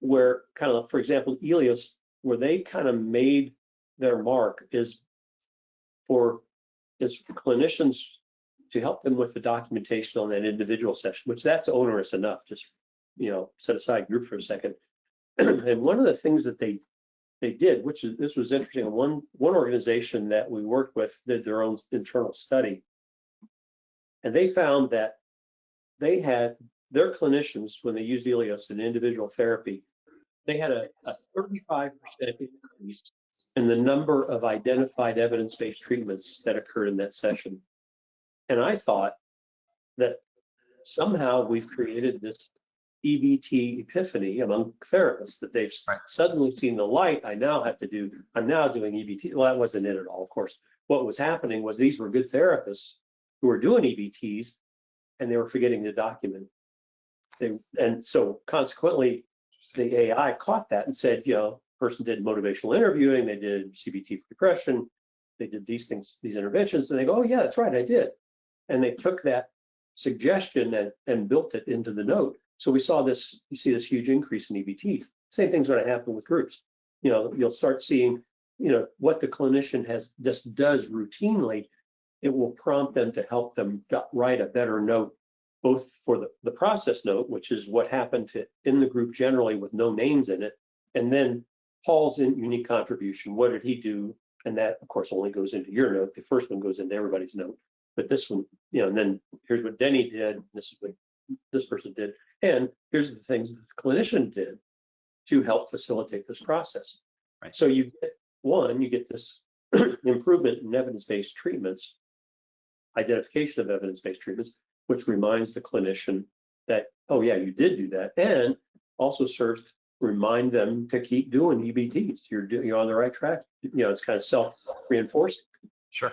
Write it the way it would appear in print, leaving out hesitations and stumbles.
where kind of, for example, Eleos, where they kind of made their mark is clinicians to help them with the documentation on that individual session, which that's onerous enough. Just, set aside group for a second. And one of the things that they did, this was interesting. One organization that we worked with did their own internal study, and they found that they had their clinicians, when they used Eleos in individual therapy, they had a 35% increase in the number of identified evidence-based treatments that occurred in that session. And I thought that somehow we've created this EBT epiphany among therapists, that they've suddenly seen the light. I'm now doing EBT. Well, that wasn't it at all, of course. What was happening was these were good therapists who were doing EBTs, and they were forgetting to document. And so consequently, the AI caught that and said, person did motivational interviewing, they did CBT for depression, they did these things, these interventions, and they go, oh yeah, that's right, I did. And they took that suggestion and built it into the note. So we saw this, you see this huge increase in EBTs. Same thing's going to happen with groups. You'll start seeing, what the clinician just does routinely. It will prompt them to help them write a better note, both for the process note, which is what happened in the group generally with no names in it, and then Paul's unique contribution. What did he do? And that, of course, only goes into your note. The first one goes into everybody's note. But this one, and then here's what Denny did. This is what this person did. And here's the things that the clinician did to help facilitate this process. Right. So you get this improvement in evidence-based treatments, identification of evidence-based treatments, which reminds the clinician that, oh yeah, you did do that, and also serves to remind them to keep doing EBTs. You're on the right track. It's kind of self-reinforcing. Sure.